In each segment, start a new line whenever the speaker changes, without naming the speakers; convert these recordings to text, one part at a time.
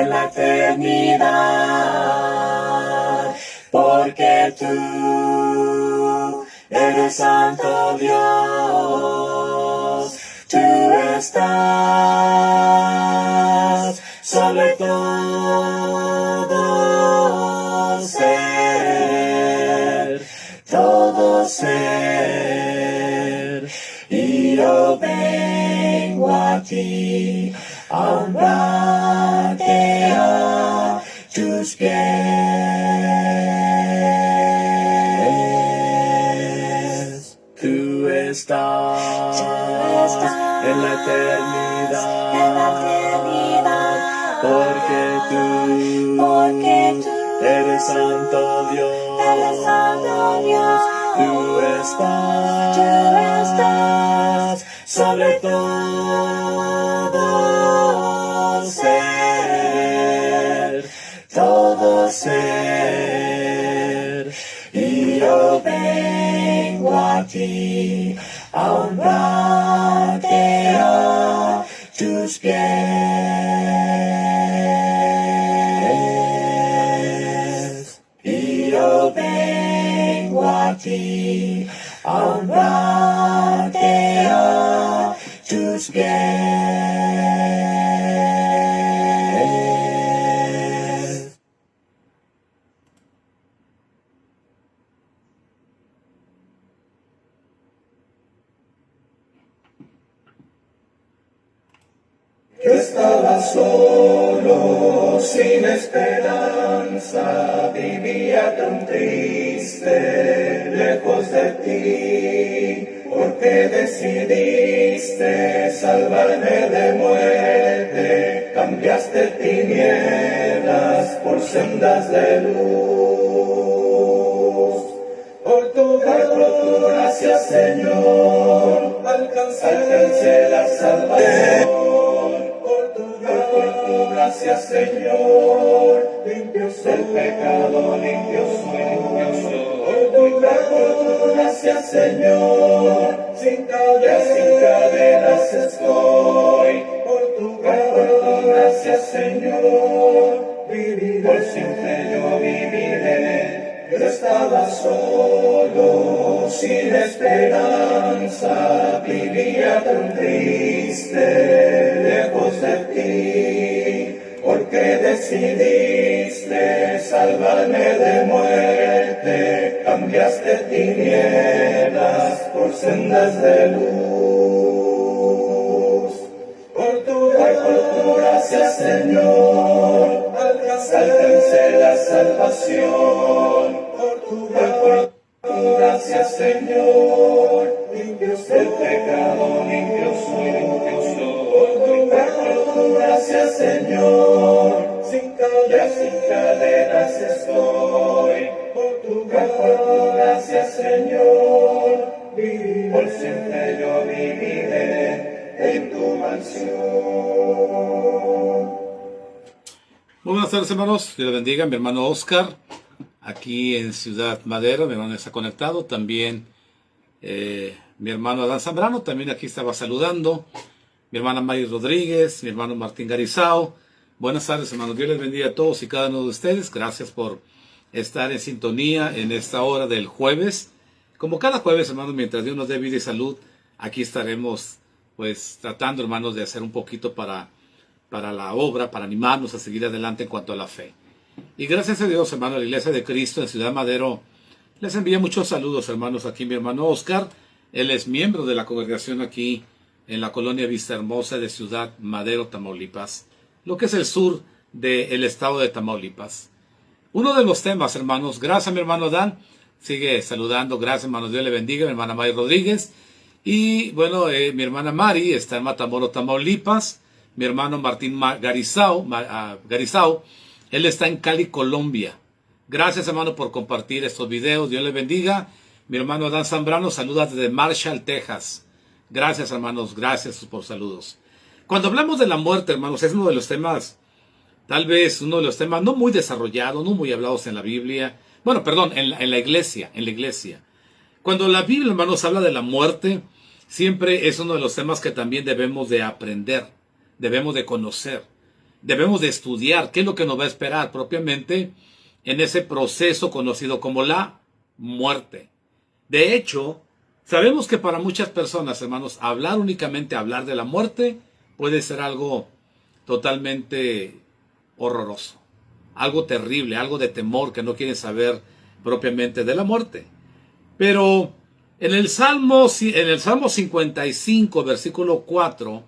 en la eternidad, porque tú eres santo Dios, tú estás sobre todo ser, y yo vengo a ti a honrarte a tus pies. Tú estás en la eternidad, porque tú eres santo Dios, tú estás sobre todo ser, y yo vengo a ti a honrarte a tus pies, y yo vengo a ti a honrarte a tus pies.
Yo estaba solo, sin esperanza, vivía tan triste, lejos de ti, porque decidiste salvarme de muerte, cambiaste tinieblas por sendas de luz. Por tu gracia, Señor, alcancé la salvación. Por tu gracia, Señor, limpio soy del pecado, limpio soy. Por tu gracia, Señor, sin cadenas estoy. Por tu gracia, Señor, viviré. Por siempre yo viviré. Yo estaba solo, sin esperanza, vivía tan triste, lejos de ti, porque decidiste salvarme de muerte, cambiaste tinieblas por sendas de luz. Por tu gracia, Señor, alcancé la salvación. Por tu gracia, Señor, limpio soy del pecado, limpio soy. Por tu gracia, Señor, sin cadenas estoy. Por tu gracia, Señor, viviré. Por siempre yo viviré en tu mansión.
Muy buenas tardes, hermanos. Dios les bendiga. Mi hermano Oscar, aquí en Ciudad Madero, mi hermano está conectado. También mi hermano Adán Zambrano, también aquí estaba saludando. Mi hermana Mari Rodríguez, mi hermano Martín Garizao. Buenas tardes, hermanos. Dios les bendiga a todos y cada uno de ustedes. Gracias por estar en sintonía en esta hora del jueves. Como cada jueves, hermanos, mientras Dios nos dé vida y salud, aquí estaremos, pues, tratando, hermanos, de hacer un poquito para la obra, para animarnos a seguir adelante en cuanto a la fe. Y gracias a Dios, hermano, la Iglesia de Cristo en Ciudad Madero les envía muchos saludos, hermanos. Aquí mi hermano Oscar, él es miembro de la congregación aquí en la colonia Vista Hermosa de Ciudad Madero, Tamaulipas, lo que es el sur del estado de Tamaulipas. Uno de los temas, hermanos, gracias mi hermano Dan, sigue saludando, gracias hermanos, Dios le bendiga, mi hermana Mari Rodríguez, y bueno, mi hermana Mari está en Matamoros, Tamaulipas. Mi hermano Martín Garizao, él está en Cali, Colombia. Gracias, hermano, por compartir estos videos. Dios les bendiga. Mi hermano Adán Zambrano saluda desde Marshall, Texas. Gracias, hermanos. Gracias por saludos. Cuando hablamos de la muerte, hermanos, es uno de los temas, tal vez uno de los temas no muy desarrollados, no muy hablados en la Biblia. Bueno, perdón, en la iglesia. Cuando la Biblia, hermanos, habla de la muerte, siempre es uno de los temas que también debemos de aprender. Debemos de conocer. debemos de estudiar qué es lo que nos va a esperar propiamente en ese proceso conocido como la muerte. De hecho, sabemos que para muchas personas, hermanos, hablar de la muerte puede ser algo totalmente horroroso, algo terrible, algo de temor, que no quieren saber propiamente de la muerte. Pero en el Salmo 55, versículo 4,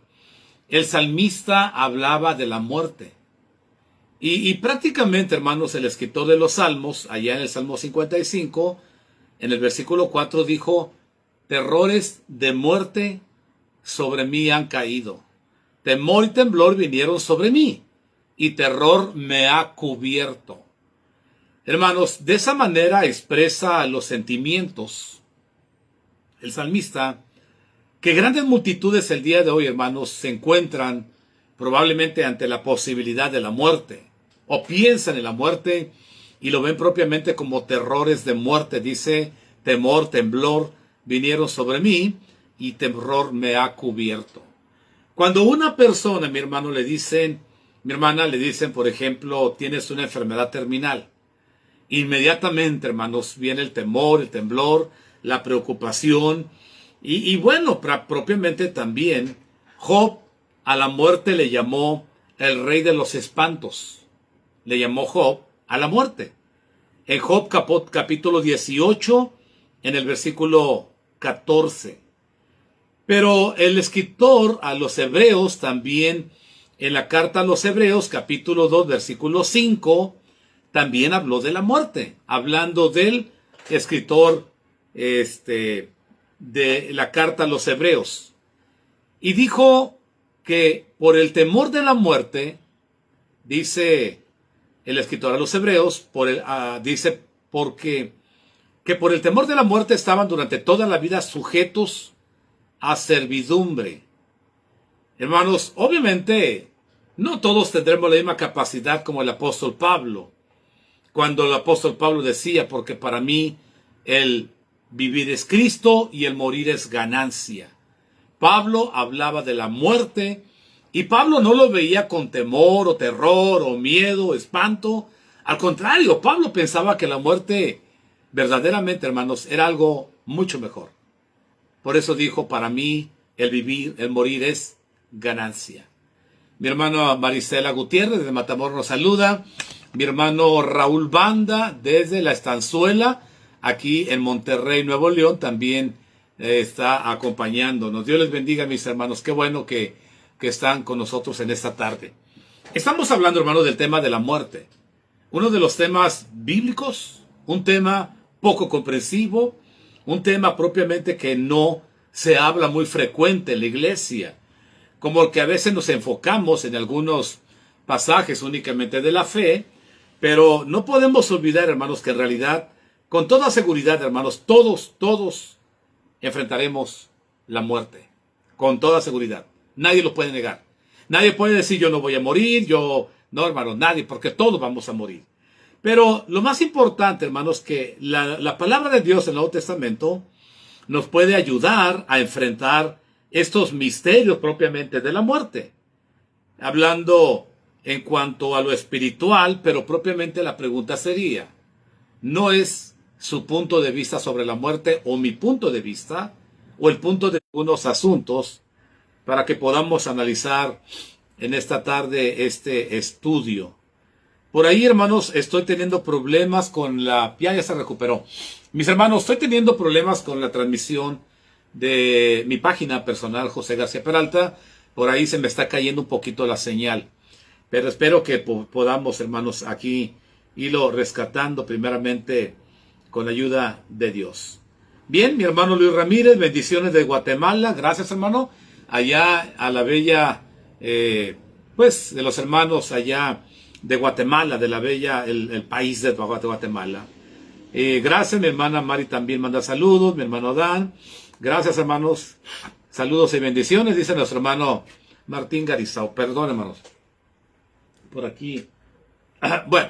el salmista hablaba de la muerte. Y prácticamente, hermanos, el escritor de los Salmos, allá en el Salmo 55, en el versículo 4 dijo: terrores de muerte sobre mí han caído. Temor y temblor vinieron sobre mí, y terror me ha cubierto. Hermanos, de esa manera expresa los sentimientos el salmista, que grandes multitudes el día de hoy, hermanos, se encuentran probablemente ante la posibilidad de la muerte, o piensan en la muerte y lo ven propiamente como terrores de muerte. Dice: temor, temblor vinieron sobre mí y terror me ha cubierto. Cuando una persona, mi hermana, le dicen, por ejemplo, tienes una enfermedad terminal, inmediatamente, hermanos, viene el temor, el temblor, la preocupación. Y bueno, propiamente también Job a la muerte le llamó el rey de los espantos. Le llamó Job a la muerte. En Job capítulo 18, en el versículo 14. Pero el escritor a los hebreos también, en la carta a los hebreos, capítulo 2, versículo 5, también habló de la muerte, hablando del escritor de la carta a los hebreos. Y dijo que por el temor de la muerte, dice el escritor a los hebreos, dice que por el temor de la muerte estaban durante toda la vida sujetos a servidumbre. Hermanos, obviamente no todos tendremos la misma capacidad como el apóstol Pablo, cuando el apóstol Pablo decía: porque para mí el vivir es Cristo y el morir es ganancia. Pablo hablaba de la muerte, y Pablo no lo veía con temor o terror o miedo o espanto. Al contrario, Pablo pensaba que la muerte verdaderamente, hermanos, era algo mucho mejor. Por eso dijo: para mí el morir es ganancia. Mi hermano Marisela Gutiérrez desde Matamoros nos saluda. Mi hermano Raúl Banda desde La Estanzuela, aquí en Monterrey, Nuevo León, también está acompañándonos. Dios les bendiga, mis hermanos. Qué bueno que están con nosotros en esta tarde. Estamos hablando, hermanos, del tema de la muerte. Uno de los temas bíblicos, un tema poco comprensivo, un tema propiamente que no se habla muy frecuente en la iglesia. Como que a veces nos enfocamos en algunos pasajes únicamente de la fe, pero no podemos olvidar, hermanos, que en realidad, con toda seguridad, hermanos, todos enfrentaremos la muerte. Con toda seguridad. Nadie lo puede negar. Nadie puede decir: yo no voy a morir, no, hermanos, nadie, porque todos vamos a morir. Pero lo más importante, hermanos, que la palabra de Dios en el Nuevo Testamento nos puede ayudar a enfrentar estos misterios propiamente de la muerte. Hablando en cuanto a lo espiritual, pero propiamente la pregunta sería: ¿no es su punto de vista sobre la muerte o mi punto de vista o el punto de algunos asuntos para que podamos analizar en esta tarde este estudio? Por ahí, hermanos, estoy teniendo problemas con ya se recuperó. Mis hermanos, estoy teniendo problemas con la transmisión de mi página personal, José García Peralta. Por ahí se me está cayendo un poquito la señal. Pero espero que podamos, hermanos, aquí irlo rescatando primeramente con la ayuda de Dios. Bien, mi hermano Luis Ramírez, bendiciones de Guatemala. Gracias, hermano. Allá a la bella, de los hermanos allá de Guatemala, de la bella, el país de Guatemala. Gracias, mi hermana Mari también manda saludos, mi hermano Dan. Gracias, hermanos. Saludos y bendiciones, dice nuestro hermano Martín Garizao. Perdón, hermanos. Por aquí. Bueno,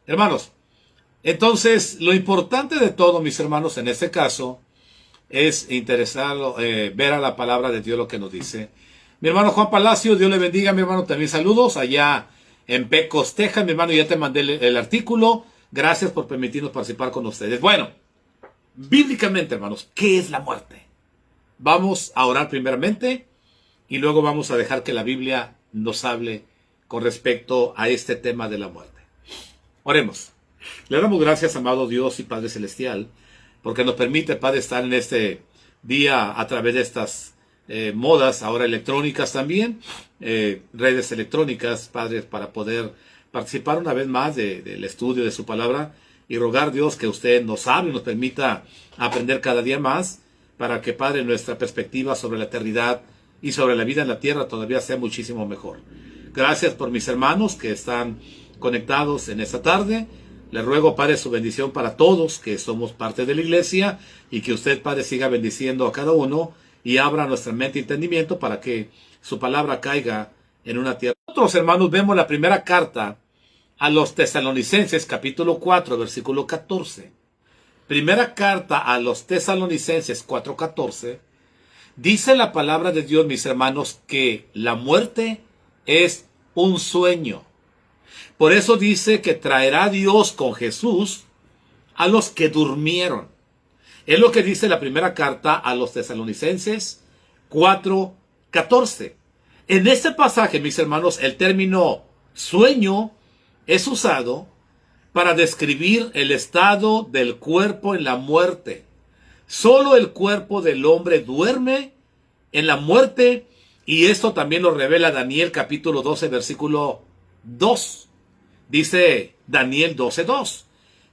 hermanos. Entonces, lo importante de todo, mis hermanos, en este caso, es ver a la palabra de Dios lo que nos dice. Mi hermano Juan Palacio, Dios le bendiga, mi hermano, también saludos allá en Pecos, Texas. Mi hermano, ya te mandé el artículo. Gracias por permitirnos participar con ustedes. Bueno, bíblicamente, hermanos, ¿qué es la muerte? Vamos a orar primeramente y luego vamos a dejar que la Biblia nos hable con respecto a este tema de la muerte. Oremos. Le damos gracias, amado Dios y Padre Celestial, porque nos permite, Padre, estar en este día a través de estas modas, ahora electrónicas también, redes electrónicas, Padre, para poder participar una vez más del estudio de su palabra y rogar, Dios, que usted nos hable y nos permita aprender cada día más para que, Padre, nuestra perspectiva sobre la eternidad y sobre la vida en la tierra todavía sea muchísimo mejor. Gracias por mis hermanos que están conectados en esta tarde. Le ruego, Padre, su bendición para todos que somos parte de la iglesia y que usted, Padre, siga bendiciendo a cada uno y abra nuestra mente y entendimiento para que su palabra caiga en una tierra. Nosotros, hermanos, vemos la primera carta a los Tesalonicenses, capítulo 4, versículo 14. Primera carta a los Tesalonicenses 4:14. Dice la palabra de Dios, mis hermanos, que la muerte es un sueño. Por eso dice que traerá Dios con Jesús a los que durmieron. Es lo que dice la primera carta a los Tesalonicenses 4:14. En este pasaje, mis hermanos, el término sueño es usado para describir el estado del cuerpo en la muerte. Solo el cuerpo del hombre duerme en la muerte, y esto también lo revela Daniel capítulo 12, versículo 2. Dice Daniel 12:2,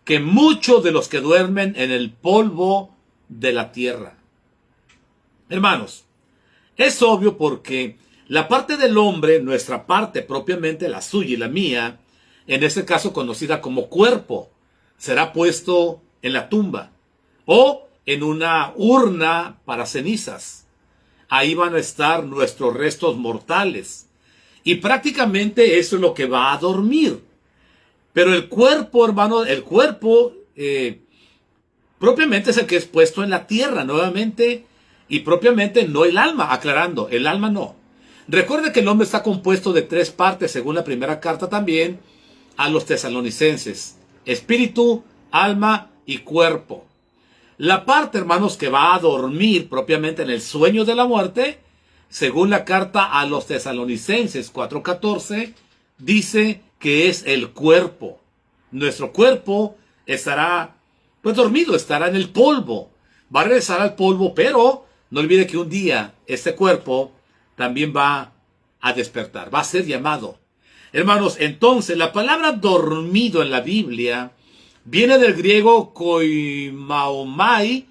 que muchos de los que duermen en el polvo de la tierra. Hermanos, es obvio porque la parte del hombre, nuestra parte propiamente, la suya y la mía, en este caso conocida como cuerpo, será puesto en la tumba o en una urna para cenizas. Ahí van a estar nuestros restos mortales. Y prácticamente eso es lo que va a dormir. Pero el cuerpo, hermano, el cuerpo propiamente es el que es puesto en la tierra nuevamente, y propiamente no el alma, aclarando, el alma no. Recuerde que el hombre está compuesto de 3 partes, según la primera carta también a los Tesalonicenses: espíritu, alma y cuerpo. La parte, hermanos, que va a dormir propiamente en el sueño de la muerte, según la carta a los Tesalonicenses 4:14, dice que es el cuerpo. Nuestro cuerpo estará pues dormido, estará en el polvo, va a regresar al polvo, pero no olvide que un día este cuerpo también va a despertar, va a ser llamado. Hermanos, entonces la palabra dormido en la Biblia viene del griego koimaomai,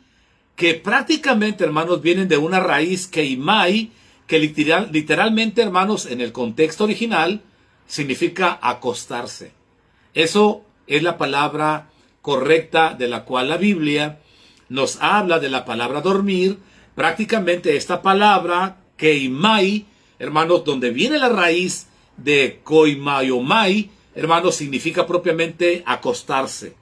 que prácticamente, hermanos, vienen de una raíz keimai, que literalmente, hermanos, en el contexto original significa acostarse. Eso es la palabra correcta de la cual la Biblia nos habla de la palabra dormir. Prácticamente esta palabra keimai, hermanos, donde viene la raíz de koimaiomai, hermanos, significa propiamente acostarse.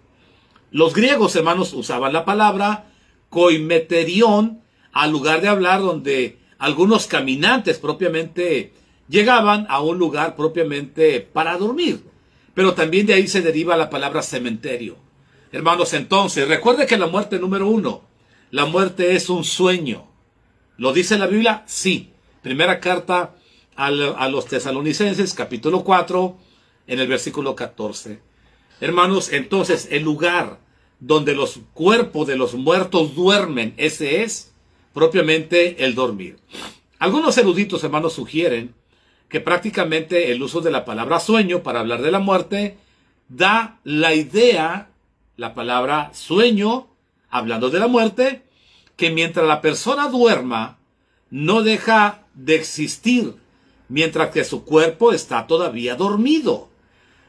Los griegos, hermanos, usaban la palabra koimeterion al lugar de hablar, donde algunos caminantes propiamente llegaban a un lugar propiamente para dormir. Pero también de ahí se deriva la palabra cementerio. Hermanos, entonces, recuerde que la muerte número 1, la muerte es un sueño. ¿Lo dice la Biblia? Sí. Primera carta a los Tesalonicenses, capítulo 4, en el versículo 14. Hermanos, entonces, el lugar donde los cuerpos de los muertos duermen, ese es propiamente el dormir. Algunos eruditos, hermanos, sugieren que prácticamente el uso de la palabra sueño para hablar de la muerte da la idea, la palabra sueño, hablando de la muerte, que mientras la persona duerma, no deja de existir, mientras que su cuerpo está todavía dormido.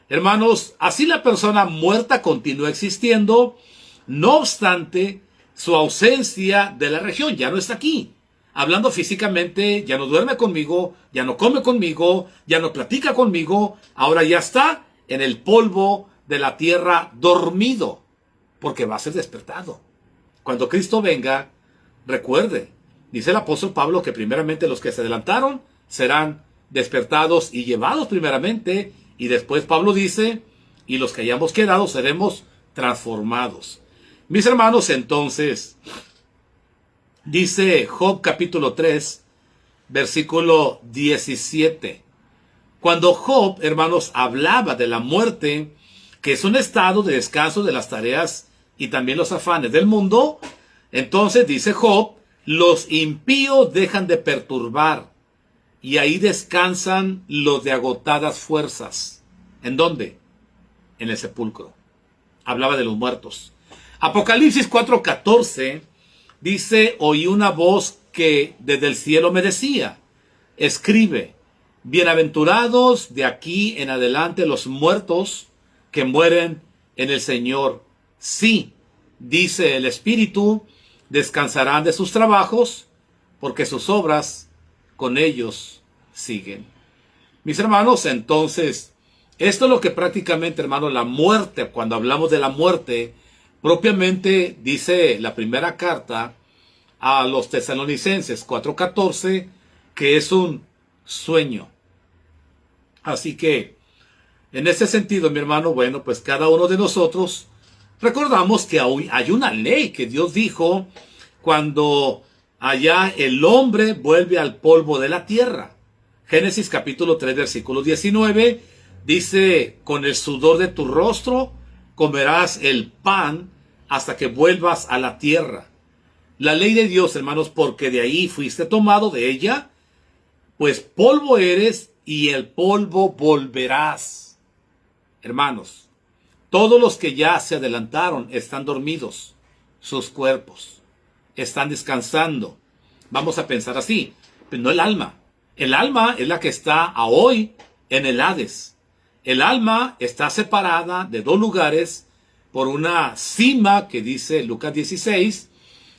Hermanos, así la persona muerta continúa existiendo, no obstante, su ausencia de la región ya no está aquí. Hablando físicamente, ya no duerme conmigo, ya no come conmigo, ya no platica conmigo, ahora ya está en el polvo de la tierra dormido, porque va a ser despertado. Cuando Cristo venga, recuerde, dice el apóstol Pablo que primeramente los que se adelantaron serán despertados y llevados primeramente Y después Pablo dice, y los que hayamos quedado seremos transformados. Mis hermanos, entonces, dice Job capítulo 3, versículo 17. Cuando Job, hermanos, hablaba de la muerte, que es un estado de descanso de las tareas y también los afanes del mundo, entonces dice Job, los impíos dejan de perturbar y ahí descansan los de agotadas fuerzas. ¿En dónde? En el sepulcro. Hablaba de los muertos. Apocalipsis 4:14 dice, oí una voz que desde el cielo me decía, escribe, bienaventurados de aquí en adelante los muertos que mueren en el Señor. Sí, dice el Espíritu, descansarán de sus trabajos, porque sus obras con ellos siguen. Mis hermanos, entonces, esto es lo que prácticamente, hermanos, la muerte, cuando hablamos de la muerte, propiamente dice la primera carta a los Tesalonicenses 4:14, que es un sueño. Así que, en ese sentido, mi hermano, bueno, pues cada uno de nosotros recordamos que hay una ley que Dios dijo cuando allá el hombre vuelve al polvo de la tierra. Génesis capítulo 3, versículo 19, dice, con el sudor de tu rostro comerás el pan hasta que vuelvas a la tierra. La ley de Dios, hermanos, porque de ahí fuiste tomado de ella, pues polvo eres y el polvo volverás. Hermanos, todos los que ya se adelantaron están dormidos, sus cuerpos están descansando. Vamos a pensar así, pero no el alma. El alma es la que está a hoy en el Hades. El alma está separada de dos lugares por una cima que dice Lucas 16,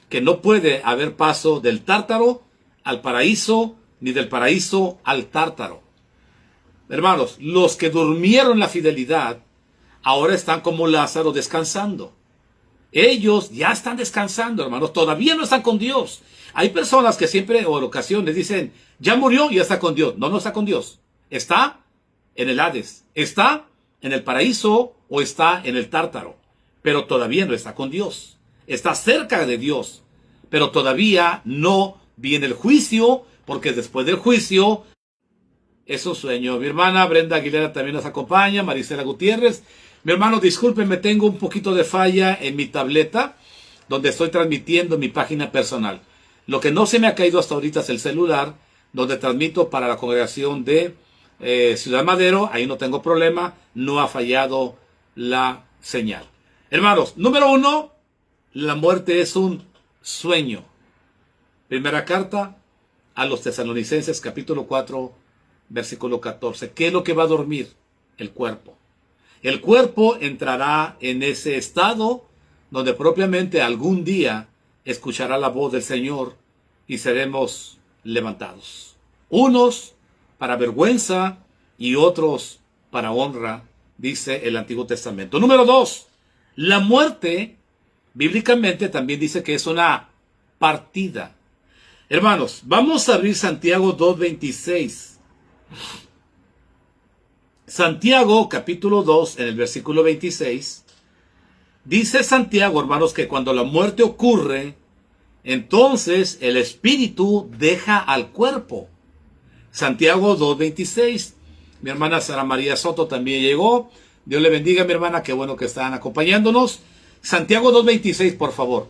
que no puede haber paso del Tártaro al paraíso, ni del paraíso al Tártaro. Hermanos, los que durmieron en la fidelidad, ahora están como Lázaro descansando. Ellos ya están descansando, hermanos, todavía no están con Dios. Hay personas que siempre, o en ocasiones, dicen, ya murió y ya está con Dios. No, no está con Dios. Está en el Hades, está en el paraíso o está en el Tártaro, pero todavía no está con Dios. Está cerca de Dios, pero todavía no viene el juicio, porque después del juicio es un sueño. Mi hermana Brenda Aguilera también nos acompaña, Marisela Gutiérrez. Mi hermano, discúlpenme, tengo un poquito de falla en mi tableta, donde estoy transmitiendo mi página personal. Lo que no se me ha caído hasta ahorita es el celular, donde transmito para la congregación de Ciudad Madero. Ahí no tengo problema, no ha fallado la señal. Hermanos, número 1, la muerte es un sueño. Primera carta a los Tesalonicenses, capítulo 4, versículo 14. ¿Qué es lo que va a dormir? El cuerpo. El cuerpo entrará en ese estado donde propiamente algún día escuchará la voz del Señor y seremos levantados. Unos para vergüenza y otros para honra, dice el Antiguo Testamento. Número 2, la muerte, bíblicamente también dice que es una partida. Hermanos, vamos a abrir Santiago 2:26. Santiago capítulo 2 en el versículo 26. Dice Santiago, hermanos, que cuando la muerte ocurre, entonces el espíritu deja al cuerpo. Santiago 2:26. Mi hermana Sara María Soto también llegó. Dios le bendiga, mi hermana, qué bueno que están acompañándonos. Santiago 2:26, por favor.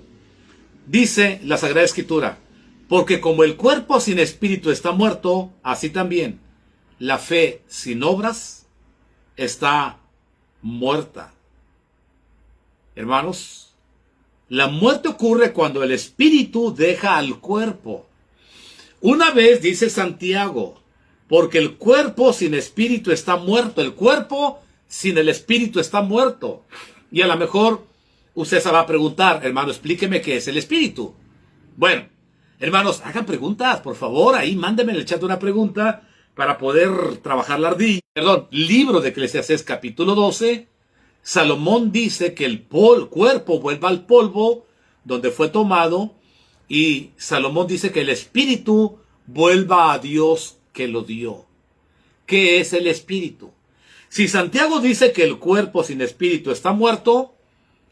Dice la Sagrada Escritura, porque como el cuerpo sin espíritu está muerto, así también la fe sin obras está muerta. Hermanos, la muerte ocurre cuando el espíritu deja al cuerpo. Una vez dice Santiago, porque el cuerpo sin espíritu está muerto. El cuerpo sin el espíritu está muerto. Y a lo mejor usted se va a preguntar, hermano, explíqueme qué es el espíritu. Bueno, hermanos, hagan preguntas, por favor. Ahí mándenme en el chat una pregunta para poder trabajar la ardilla. Libro de Eclesiastés capítulo 12. Salomón dice que el cuerpo vuelva al polvo donde fue tomado, y Salomón dice que el espíritu vuelva a Dios que lo dio. ¿Qué es el espíritu? Si Santiago dice que el cuerpo sin espíritu está muerto,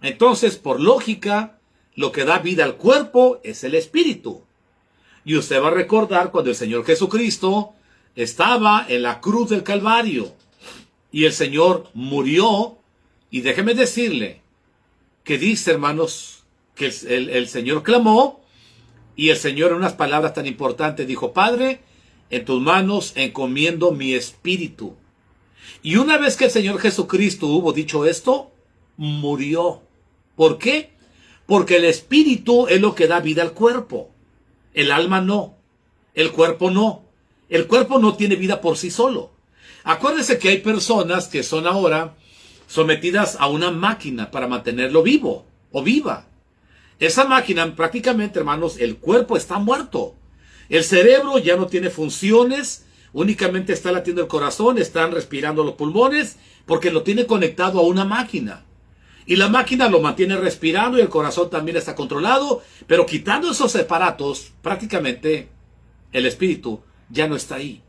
entonces, por lógica, lo que da vida al cuerpo es el espíritu. Y usted va a recordar cuando el Señor Jesucristo estaba en la cruz del Calvario y el Señor murió. Y déjeme decirle que dice, hermanos, que el Señor clamó y el Señor en unas palabras tan importantes dijo: Padre, en tus manos encomiendo mi espíritu. Y una vez que el Señor Jesucristo hubo dicho esto, murió. ¿Por qué? Porque el espíritu es lo que da vida al cuerpo. El alma no. El cuerpo no. El cuerpo no tiene vida por sí solo. Acuérdese que hay personas que son ahora sometidas a una máquina para mantenerlo vivo o viva. Esa máquina, prácticamente, hermanos, el cuerpo está muerto. El cerebro ya no tiene funciones, únicamente está latiendo el corazón, están respirando los pulmones, porque lo tiene conectado a una máquina. Y la máquina lo mantiene respirando y el corazón también está controlado, pero quitando esos aparatos, prácticamente el espíritu ya no está ahí.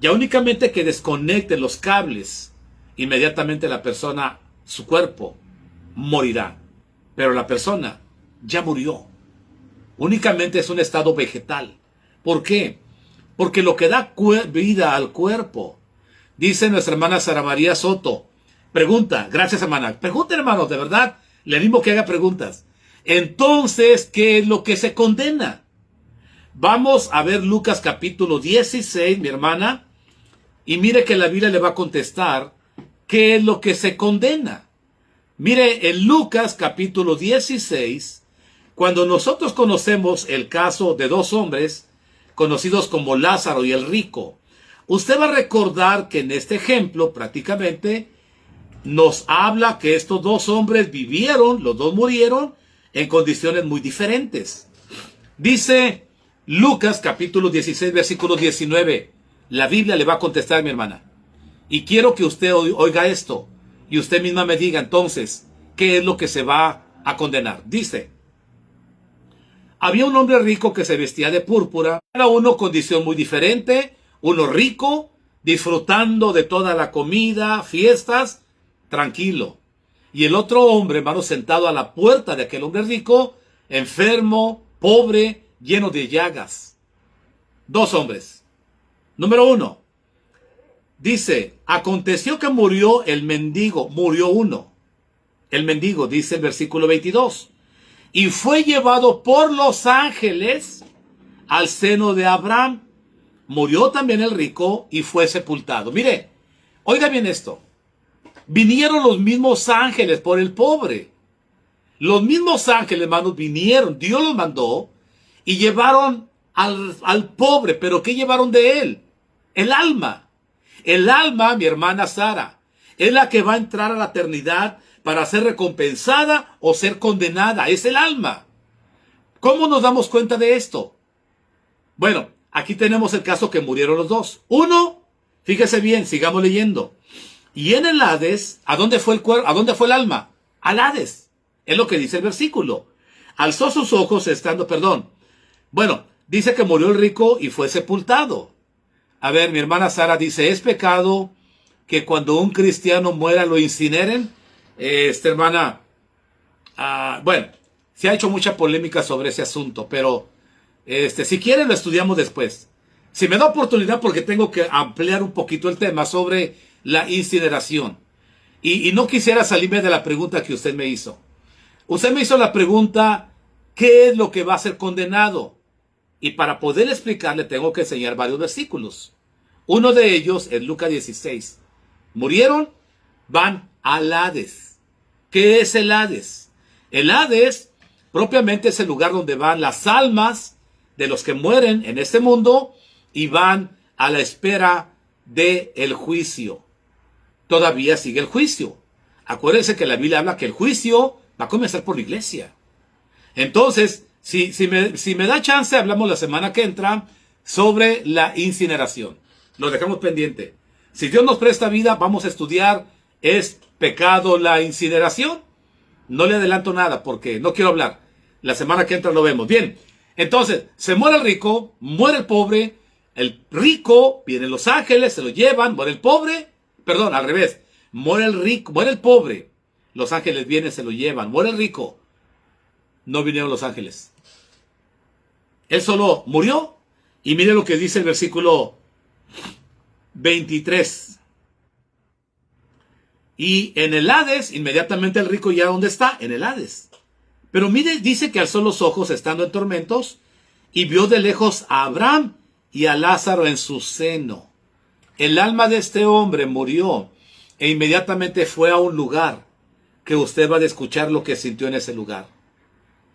Ya únicamente que desconecten los cables, inmediatamente la persona, su cuerpo, morirá. Pero la persona ya murió. Únicamente es un estado vegetal. ¿Por qué? Porque lo que da vida al cuerpo, dice nuestra hermana Sara María Soto, pregunta, gracias hermana, pregunta hermanos, de verdad, le animo que haga preguntas. Entonces, ¿qué es lo que se condena? Vamos a ver Lucas capítulo 16, mi hermana, y mire que la Biblia le va a contestar qué es lo que se condena. Mire, en Lucas capítulo 16, cuando nosotros conocemos el caso de dos hombres, conocidos como Lázaro y el rico, usted va a recordar que en este ejemplo prácticamente nos habla que estos dos hombres vivieron, los dos murieron en condiciones muy diferentes. Dice Lucas capítulo 16 versículo 19, la Biblia le va a contestar, mi hermana, y quiero que usted oiga esto y usted misma me diga entonces qué es lo que se va a condenar. Dice: había un hombre rico que se vestía de púrpura. Cada uno condición muy diferente. Uno rico, disfrutando de toda la comida, fiestas, tranquilo. Y el otro hombre, hermano, sentado a la puerta de aquel hombre rico, enfermo, pobre, lleno de llagas. Dos hombres. Número uno. Dice: aconteció que murió el mendigo. Murió uno. El mendigo, dice el versículo 22. Y fue llevado por los ángeles al seno de Abraham. Murió también el rico y fue sepultado. Mire, oiga bien esto. Vinieron los mismos ángeles por el pobre. Los mismos ángeles, hermanos, vinieron. Dios los mandó y llevaron al pobre. ¿Pero qué llevaron de él? El alma. El alma, mi hermana Sara, es la que va a entrar a la eternidad para ser recompensada o ser condenada. Es el alma. ¿Cómo nos damos cuenta de esto? Bueno, aquí tenemos el caso que murieron los dos. Uno, fíjese bien, sigamos leyendo. Y en el Hades, ¿a dónde fue el cuerpo? ¿A dónde fue el alma? Al Hades. Es lo que dice el versículo. Alzó sus ojos estando, Bueno, dice que murió el rico y fue sepultado. A ver, mi hermana Sara dice: ¿es pecado que cuando un cristiano muera lo incineren? Hermana, bueno, se ha hecho mucha polémica sobre ese asunto, pero si quieren lo estudiamos después. Si me da oportunidad, porque tengo que ampliar un poquito el tema sobre la incineración. Y no quisiera salirme de la pregunta que usted me hizo. Usted me hizo la pregunta: ¿qué es lo que va a ser condenado? Y para poder explicarle tengo que enseñar varios versículos. Uno de ellos es Lucas 16. Murieron, van al Hades. ¿Qué es el Hades? El Hades propiamente es el lugar donde van las almas de los que mueren en este mundo y van a la espera del juicio. Todavía sigue el juicio. Acuérdense que la Biblia habla que el juicio va a comenzar por la iglesia. Entonces, si me da chance, hablamos la semana que entra sobre la incineración. Lo dejamos pendiente. Si Dios nos presta vida, vamos a estudiar: ¿es pecado la incineración? No le adelanto nada porque no quiero hablar. La semana que entra lo vemos. Bien, entonces, se muere el rico, muere el pobre. El rico, vienen los ángeles, se lo llevan, muere el pobre. Perdón, al revés. Muere el rico, muere el pobre. Los ángeles vienen, se lo llevan. Muere el rico. No vinieron los ángeles. Él solo murió. Y mire lo que dice el versículo 23. Y en el Hades, inmediatamente el rico ya ¿dónde está? En el Hades. Pero mire, dice que alzó los ojos estando en tormentos y vio de lejos a Abraham y a Lázaro en su seno. El alma de este hombre murió e inmediatamente fue a un lugar que usted va a escuchar lo que sintió en ese lugar.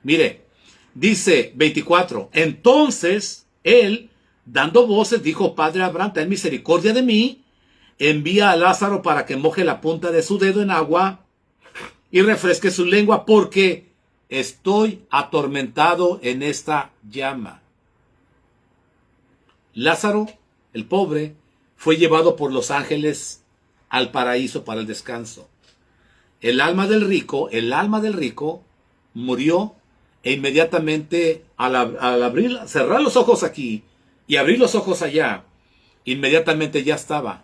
Mire, dice 24, entonces él, dando voces, dijo, Padre Abraham, ten misericordia de mí, envía a Lázaro para que moje la punta de su dedo en agua y refresque su lengua, porque estoy atormentado en esta llama. Lázaro, el pobre, fue llevado por los ángeles al paraíso para el descanso. El alma del rico murió e inmediatamente al abrir, cerrar los ojos aquí y abrir los ojos allá, inmediatamente ya estaba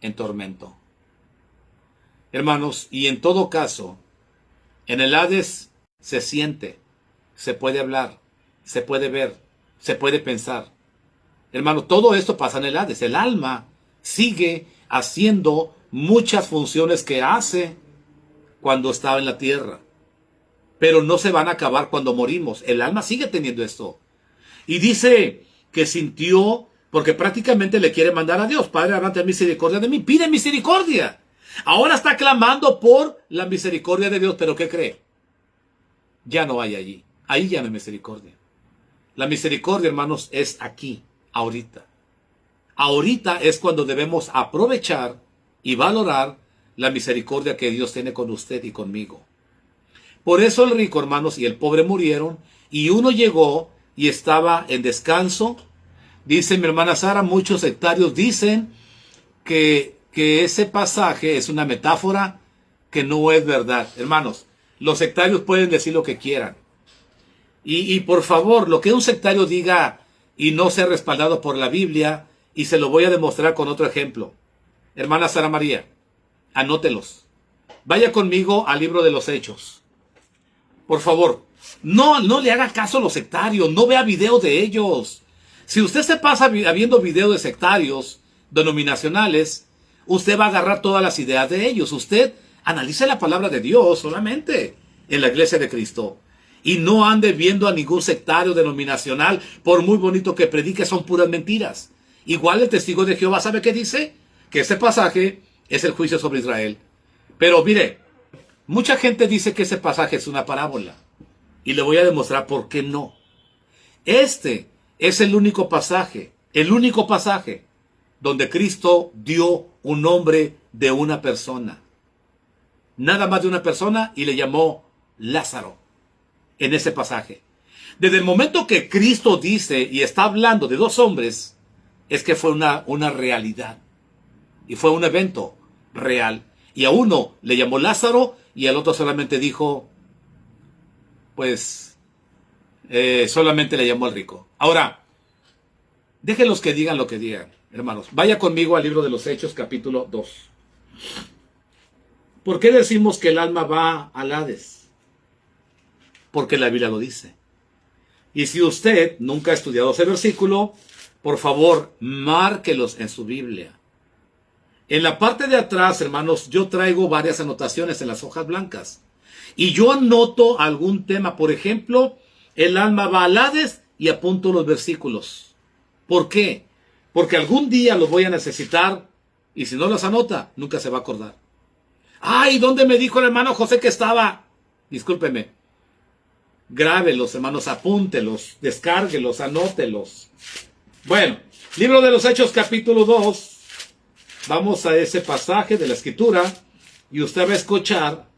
en tormento. Hermanos, y en todo caso, en el Hades se siente, se puede hablar, se puede ver, se puede pensar. Hermano, todo esto pasa en el Hades. El alma sigue haciendo muchas funciones que hace cuando estaba en la tierra, pero no se van a acabar cuando morimos. El alma sigue teniendo esto. Y dice que sintió, porque prácticamente le quiere mandar a Dios, Padre, Abraham, ten misericordia de mí. Pide misericordia. Ahora está clamando por la misericordia de Dios, pero ¿qué cree? Ya no hay allí. Ahí ya no hay misericordia. La misericordia, hermanos, es aquí, ahorita. Ahorita es cuando debemos aprovechar y valorar la misericordia que Dios tiene con usted y conmigo. Por eso el rico, hermanos, y el pobre murieron, y uno llegó y estaba en descanso. Dice mi hermana Sara, muchos sectarios dicen que ese pasaje es una metáfora que no es verdad. Hermanos, los sectarios pueden decir lo que quieran. Y por favor, lo que un sectario diga y no sea respaldado por la Biblia, y se lo voy a demostrar con otro ejemplo. Hermana Sara María, anótelos. Vaya conmigo al libro de los Hechos. Por favor, no le haga caso a los sectarios, no vea videos de ellos. Si usted se pasa viendo videos de sectarios denominacionales, usted va a agarrar todas las ideas de ellos. Usted analice la palabra de Dios solamente en la iglesia de Cristo. Y no ande viendo a ningún sectario denominacional, por muy bonito que predique, son puras mentiras. Igual el testigo de Jehová, ¿sabe qué dice? Que este pasaje es el juicio sobre Israel. Pero mire, mucha gente dice que ese pasaje es una parábola. Y le voy a demostrar por qué no. Este es el único pasaje donde Cristo dio un nombre de una persona. Nada más de una persona, y le llamó Lázaro en ese pasaje. Desde el momento que Cristo dice y está hablando de dos hombres, es que fue una realidad. Y fue un evento real. Y a uno le llamó Lázaro y al otro solamente dijo, pues, solamente le llamó al rico. Ahora, déjenlos que digan lo que digan, hermanos. Vaya conmigo al libro de los Hechos, capítulo 2. ¿Por qué decimos que el alma va al Hades? Porque la Biblia lo dice. Y si usted nunca ha estudiado ese versículo, por favor, márquelos en su Biblia. En la parte de atrás, hermanos, yo traigo varias anotaciones en las hojas blancas. Y yo anoto algún tema. Por ejemplo, el alma va al Hades y apunto los versículos. ¿Por qué? Porque algún día los voy a necesitar y si no los anota, nunca se va a acordar. ¡Ay! ¿Dónde me dijo el hermano José que estaba? Discúlpeme. Grábelos, hermanos, apúntelos, descárguelos, anótelos. Bueno, libro de los Hechos, capítulo 2. Vamos a ese pasaje de la Escritura y usted va a escuchar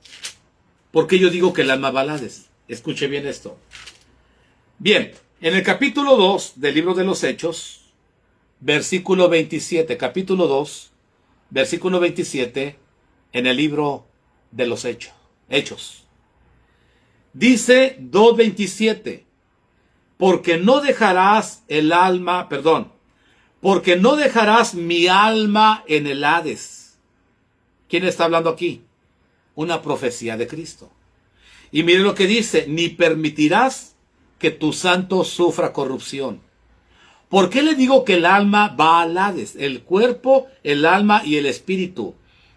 por qué yo digo que el alma va al Hades. Escuche bien esto. Bien, en el capítulo 2 del libro de los Hechos, versículo 27, capítulo 2, versículo 27, en el libro de los Hechos. Dice 2:27, porque no dejarás porque no dejarás mi alma en el Hades, ¿Quién está hablando aquí? Una profecía de Cristo. Y mire lo que dice, ni permitirás que tu santo sufra corrupción. ¿Por qué le digo que el alma va al Hades? El cuerpo, el alma y el espíritu.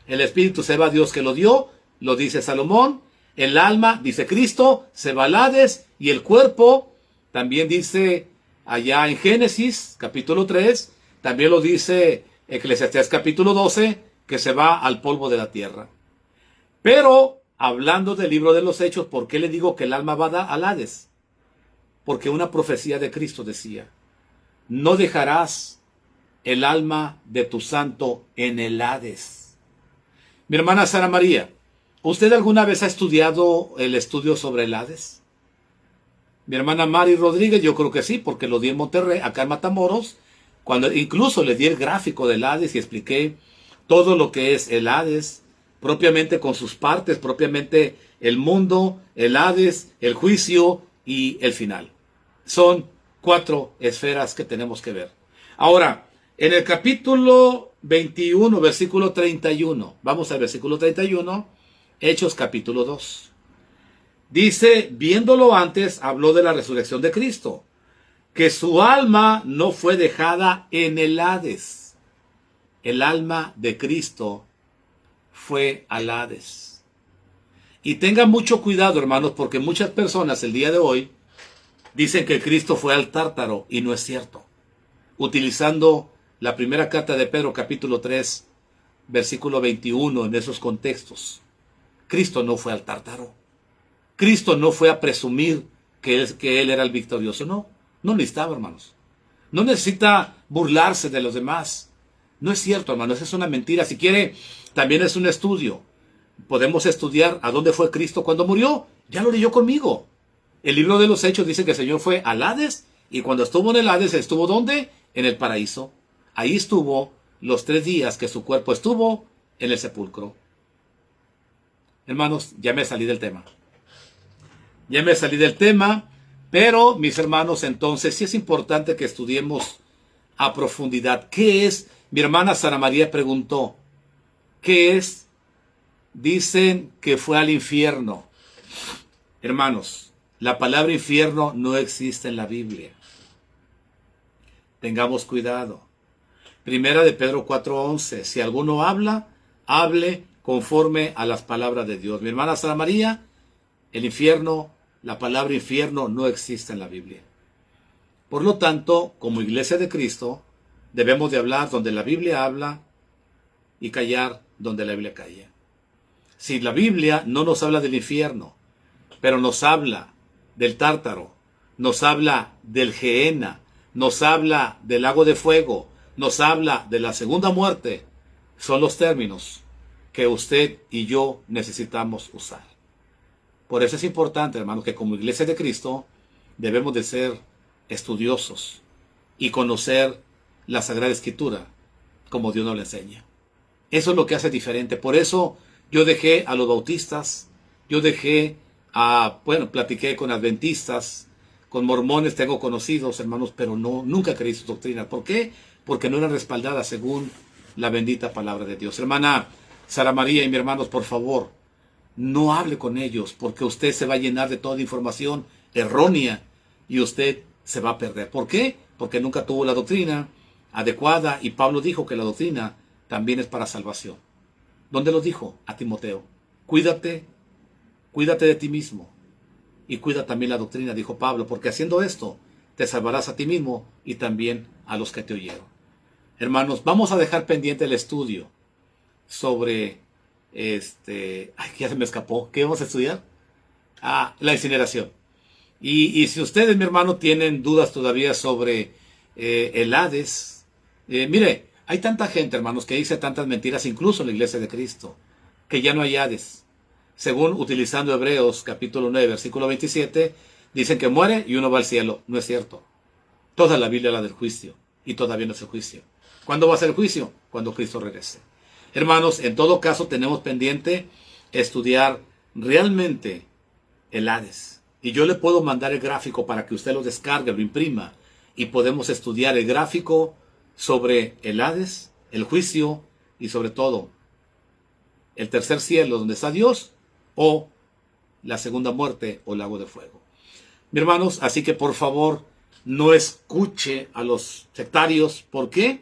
El espíritu se va a Dios que lo dio, lo dice Salomón. El alma, dice Cristo, se va al Hades. Y el cuerpo, también dice allá en Génesis, capítulo 3, también lo dice Eclesiastés capítulo 12, que se va al polvo de la tierra. Pero, hablando del libro de los Hechos, ¿por qué le digo que el alma va al Hades? Porque una profecía de Cristo decía, no dejarás el alma de tu santo en el Hades. Mi hermana Sara María, ¿usted alguna vez ha estudiado el estudio sobre el Hades? Mi hermana Mari Rodríguez, yo creo que sí, porque lo di en Monterrey, acá en Matamoros, cuando incluso le di el gráfico del Hades y expliqué todo lo que es el Hades, propiamente con sus partes, propiamente el mundo, el Hades, el juicio y el final. Son 4 esferas que tenemos que ver. Ahora, en el capítulo 21, versículo 31, vamos al versículo 31, Hechos capítulo 2. Dice, viéndolo antes, habló de la resurrección de Cristo, que su alma no fue dejada en el Hades. El alma de Cristo fue al Hades. Y tengan mucho cuidado, hermanos, porque muchas personas el día de hoy dicen que Cristo fue al Tártaro, y no es cierto. Utilizando la primera carta de Pedro, capítulo 3, versículo 21, en esos contextos. Cristo no fue al Tártaro. Cristo no fue a presumir que él era el victorioso. No necesitaba, hermanos. No necesita burlarse de los demás. No es cierto, hermanos, es una mentira. Si quiere, también es un estudio. Podemos estudiar a dónde fue Cristo cuando murió. Ya lo leyó conmigo. El libro de los Hechos dice que el Señor fue al Hades, y cuando estuvo en el Hades, ¿estuvo dónde? En el paraíso. Ahí estuvo los 3 días que su cuerpo estuvo en el sepulcro. Hermanos, ya me salí del tema. Pero, mis hermanos, entonces sí es importante que estudiemos a profundidad. ¿Qué es? Mi hermana Sara María preguntó, ¿qué es? Dicen que fue al infierno. Hermanos, la palabra infierno no existe en la Biblia. Tengamos cuidado. Primera de Pedro 4:11. Si alguno habla, hable conforme a las palabras de Dios. Mi hermana Sara María, el infierno, la palabra infierno no existe en la Biblia. Por lo tanto, como Iglesia de Cristo, debemos de hablar donde la Biblia habla y callar donde la Biblia calla. Si la Biblia no nos habla del infierno, pero nos habla del Tártaro, nos habla del Gehenna, nos habla del lago de fuego, nos habla de la segunda muerte, son los términos que usted y yo necesitamos usar. Por eso es importante, hermanos, que como Iglesia de Cristo debemos de ser estudiosos y conocer la Sagrada Escritura como Dios nos la enseña. Eso es lo que hace diferente. Por eso yo dejé a los bautistas, platiqué con adventistas, con mormones tengo conocidos, hermanos, pero nunca creí sus doctrinas. ¿Por qué? Porque no eran respaldadas según la bendita palabra de Dios. Hermana Sara María y mis hermanos, por favor, no hable con ellos, porque usted se va a llenar de toda información errónea y usted se va a perder. ¿Por qué? Porque nunca tuvo la doctrina adecuada, y Pablo dijo que la doctrina también es para salvación. ¿Dónde lo dijo? A Timoteo. Cuídate de ti mismo y cuida también la doctrina, dijo Pablo, porque haciendo esto te salvarás a ti mismo y también a los que te oyeron. Hermanos, vamos a dejar pendiente el estudio sobre ya se me escapó. ¿Qué vamos a estudiar? La incineración. Y si ustedes, mi hermano, tienen dudas todavía sobre el Hades, mire, hay tanta gente, hermanos, que dice tantas mentiras, incluso en la Iglesia de Cristo, que ya no hay Hades. Según utilizando Hebreos capítulo 9, versículo 27, dicen que muere y uno va al cielo. No es cierto. Toda la Biblia habla del juicio, y todavía no es el juicio. ¿Cuándo va a ser el juicio? Cuando Cristo regrese. Hermanos, en todo caso tenemos pendiente estudiar realmente el Hades. Y yo le puedo mandar el gráfico para que usted lo descargue, lo imprima, y podemos estudiar el gráfico sobre el Hades, el juicio y sobre todo el tercer cielo donde está Dios, o la segunda muerte o lago de fuego. Mis hermanos, así que por favor, no escuche a los sectarios. ¿Por qué?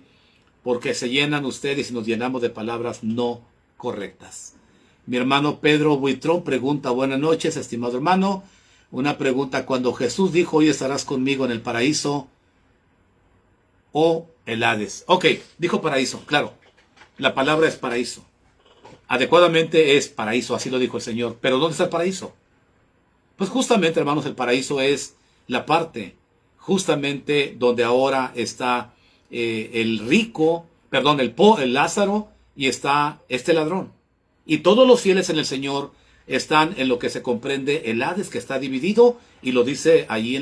Porque se llenan ustedes y nos llenamos de palabras no correctas. Mi hermano Pedro Buitrón pregunta, buenas noches, estimado hermano. Una pregunta, cuando Jesús dijo, hoy estarás conmigo en el paraíso o el Hades. Ok, dijo paraíso, claro. La palabra es paraíso. Adecuadamente es paraíso, así lo dijo el Señor. Pero ¿dónde está el paraíso? Pues justamente, hermanos, el paraíso es la parte, justamente donde ahora está el rico, perdón, el Lázaro, y está este ladrón. Y todos los fieles en el Señor están en lo que se comprende el Hades, que está dividido, y lo dice allí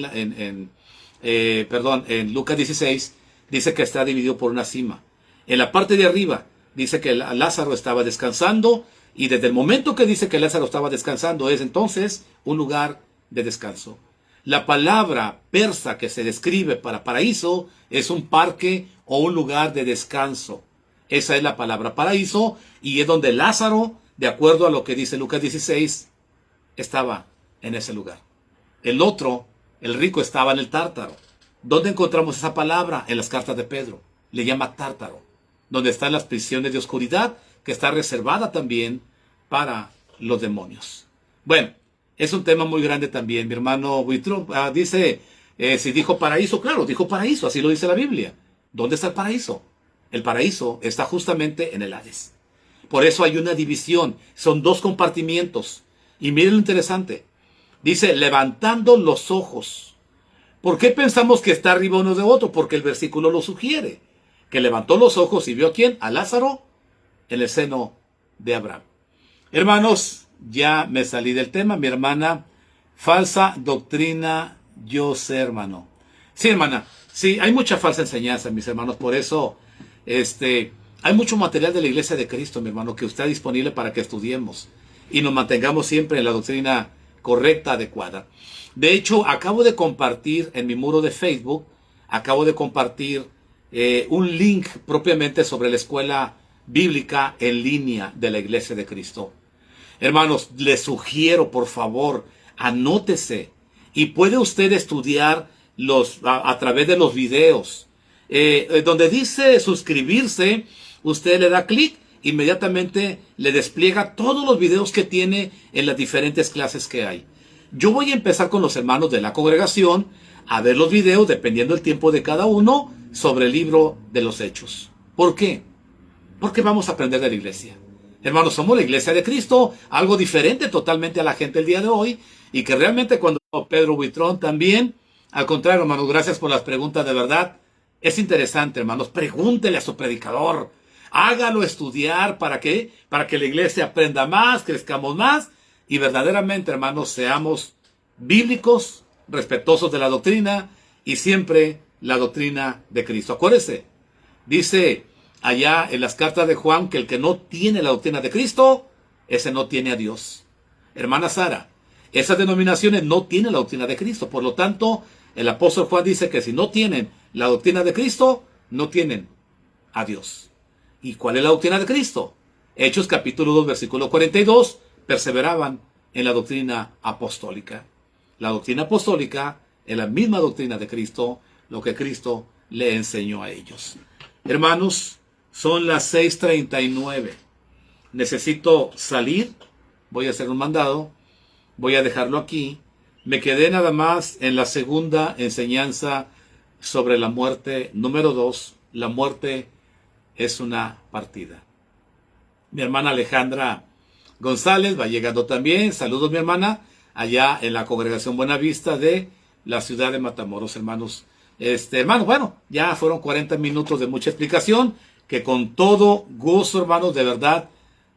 en Lucas 16, dice que está dividido por una cima. En la parte de arriba dice que Lázaro estaba descansando, y desde el momento que dice que Lázaro estaba descansando es entonces un lugar de descanso. La palabra persa que se describe para paraíso es un parque o un lugar de descanso. Esa es la palabra paraíso, y es donde Lázaro, de acuerdo a lo que dice Lucas 16, estaba en ese lugar. El otro, el rico, estaba en el Tártaro. ¿Dónde encontramos esa palabra? En las cartas de Pedro. Le llama Tártaro, donde están las prisiones de oscuridad, que está reservada también para los demonios. Bueno, es un tema muy grande también. Mi hermano Buitrón dice, si dijo paraíso, claro, dijo paraíso, así lo dice la Biblia. ¿Dónde está el paraíso? El paraíso está justamente en el Hades. Por eso hay una división, son dos compartimientos. Y miren lo interesante, dice, levantando los ojos. ¿Por qué pensamos que está arriba uno de otro? Porque el versículo lo sugiere, que levantó los ojos y vio a ¿quién? A Lázaro en el seno de Abraham. Hermanos, ya me salí del tema. Mi hermana, falsa doctrina, yo sé, hermano. Sí, hermana, sí, hay mucha falsa enseñanza, mis hermanos, por eso, hay mucho material de la Iglesia de Cristo, mi hermano, que está disponible para que estudiemos y nos mantengamos siempre en la doctrina correcta, adecuada. De hecho, acabo de compartir en mi muro de Facebook, un link propiamente sobre la escuela bíblica en línea de la Iglesia de Cristo. Hermanos, les sugiero, por favor, anótese y puede usted estudiar a través de los videos. Donde dice suscribirse, usted le da clic, inmediatamente le despliega todos los videos que tiene en las diferentes clases que hay. Yo voy a empezar con los hermanos de la congregación a ver los videos, dependiendo del tiempo de cada uno, sobre el libro de los Hechos. ¿Por qué? Porque vamos a aprender de la iglesia. Hermanos, somos la Iglesia de Cristo, algo diferente totalmente a la gente el día de hoy, y que realmente cuando Pedro Buitrón también, al contrario, hermanos, gracias por las preguntas, de verdad, es interesante, hermanos, pregúntele a su predicador, hágalo estudiar, ¿para qué? Para que la iglesia aprenda más, crezcamos más, y verdaderamente, hermanos, seamos bíblicos, respetuosos de la doctrina, y siempre la doctrina de Cristo. Acuérdese, dice allá en las cartas de Juan que el que no tiene la doctrina de Cristo, ese no tiene a Dios. Hermana Sara, esas denominaciones no tienen la doctrina de Cristo. Por lo tanto, el apóstol Juan dice que si no tienen la doctrina de Cristo, no tienen a Dios. ¿Y cuál es la doctrina de Cristo? Hechos capítulo 2, versículo 42, perseveraban en la doctrina apostólica. La doctrina apostólica es la misma doctrina de Cristo, lo que Cristo le enseñó a ellos. Hermanos, son las 6:39. Necesito salir. Voy a hacer un mandado. Voy a dejarlo aquí. Me quedé nada más en la segunda enseñanza sobre la muerte. Número 2. La muerte es una partida. Mi hermana Alejandra González va llegando también. Saludos, mi hermana, allá en la congregación Buenavista de la ciudad de Matamoros, hermanos. Hermanos, bueno, ya fueron 40 minutos de mucha explicación, que con todo gusto, hermanos, de verdad,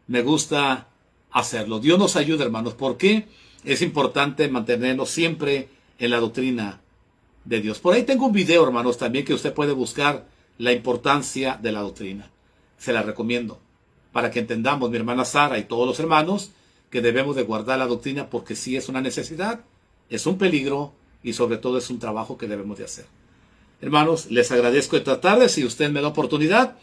me gusta hacerlo. Dios nos ayuda, hermanos, porque es importante mantenernos siempre en la doctrina de Dios. Por ahí tengo un video, hermanos, también que usted puede buscar la importancia de la doctrina. Se la recomiendo, para que entendamos, mi hermana Sara y todos los hermanos, que debemos de guardar la doctrina, porque sí es una necesidad, es un peligro y sobre todo es un trabajo que debemos de hacer. Hermanos, les agradezco esta tarde, si usted me da oportunidad.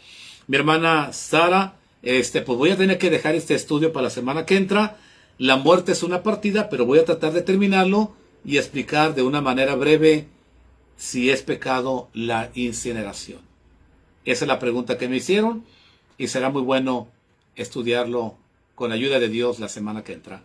Mi hermana Sara pues voy a tener que dejar este estudio para la semana que entra. La muerte es una partida, pero voy a tratar de terminarlo y explicar de una manera breve si es pecado la incineración. Esa es la pregunta que me hicieron y será muy bueno estudiarlo con la ayuda de Dios la semana que entra.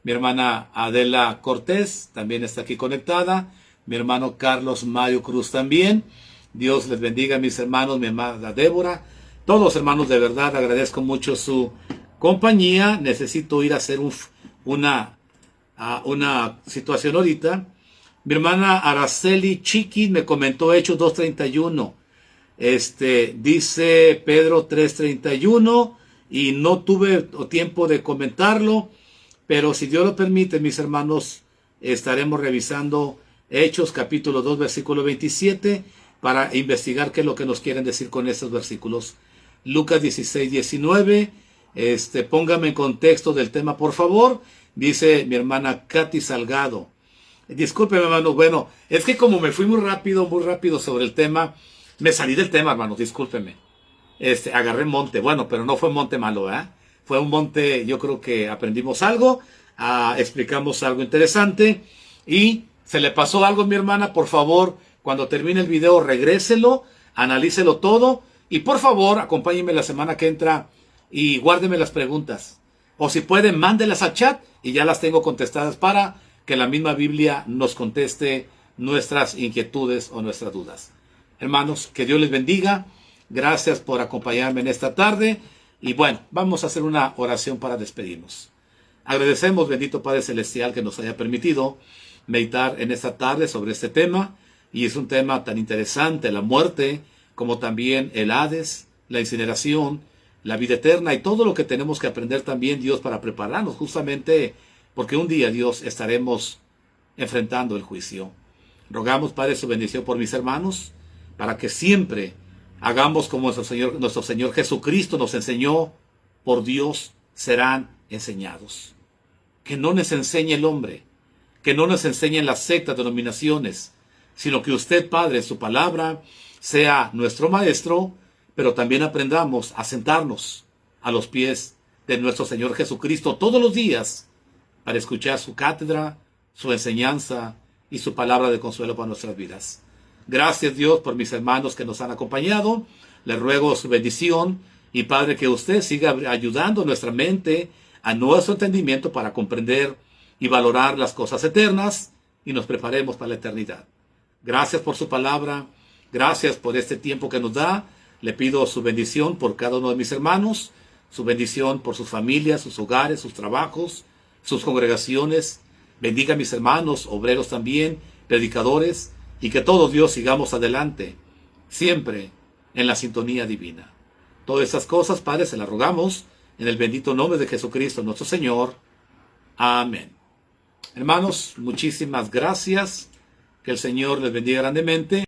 Mi hermana Adela Cortés también está aquí conectada. Mi hermano Carlos Mario Cruz también. Dios les bendiga, mis hermanos, mi hermana Débora. Todos hermanos, de verdad agradezco mucho su compañía. Necesito ir a hacer una situación ahorita. Mi hermana Araceli Chiqui me comentó Hechos 2:31. Dice Pedro 3:31 y no tuve tiempo de comentarlo, pero si Dios lo permite, mis hermanos, estaremos revisando Hechos capítulo 2 versículo 27 para investigar qué es lo que nos quieren decir con estos versículos. Lucas 16:19, póngame en contexto del tema, por favor, dice mi hermana Katy Salgado. Discúlpeme, hermano, bueno, es que como me fui muy rápido sobre el tema, me salí del tema, hermano, discúlpeme. Agarré monte, bueno, pero no fue monte malo, ¿eh? Fue un monte, yo creo que aprendimos algo, explicamos algo interesante, y se le pasó algo a mi hermana, por favor, cuando termine el video, regréselo, analícelo todo, y por favor, acompáñenme la semana que entra y guárdeme las preguntas. O si pueden, mándelas al chat y ya las tengo contestadas para que la misma Biblia nos conteste nuestras inquietudes o nuestras dudas. Hermanos, que Dios les bendiga. Gracias por acompañarme en esta tarde. Y bueno, vamos a hacer una oración para despedirnos. Agradecemos, bendito Padre Celestial, que nos haya permitido meditar en esta tarde sobre este tema. Y es un tema tan interesante, la muerte, como también el Hades, la incineración, la vida eterna y todo lo que tenemos que aprender también, Dios, para prepararnos justamente porque un día, Dios, estaremos enfrentando el juicio. Rogamos, Padre, su bendición por mis hermanos, para que siempre hagamos como nuestro Señor Jesucristo nos enseñó, por Dios serán enseñados. Que no nos enseñe el hombre, que no nos enseñen las sectas, denominaciones, sino que usted, Padre, su palabra, sea nuestro maestro, pero también aprendamos a sentarnos a los pies de nuestro Señor Jesucristo todos los días para escuchar su cátedra, su enseñanza y su palabra de consuelo para nuestras vidas. Gracias, Dios, por mis hermanos que nos han acompañado. Les ruego su bendición y, Padre, que usted siga ayudando nuestra mente, a nuestro entendimiento para comprender y valorar las cosas eternas y nos preparemos para la eternidad. Gracias por su palabra. Gracias por este tiempo que nos da. Le pido su bendición por cada uno de mis hermanos, su bendición por sus familias, sus hogares, sus trabajos, sus congregaciones. Bendiga a mis hermanos, obreros también, predicadores, y que todos, Dios, sigamos adelante, siempre en la sintonía divina. Todas esas cosas, Padre, se las rogamos en el bendito nombre de Jesucristo, nuestro Señor. Amén. Hermanos, muchísimas gracias. Que el Señor les bendiga grandemente.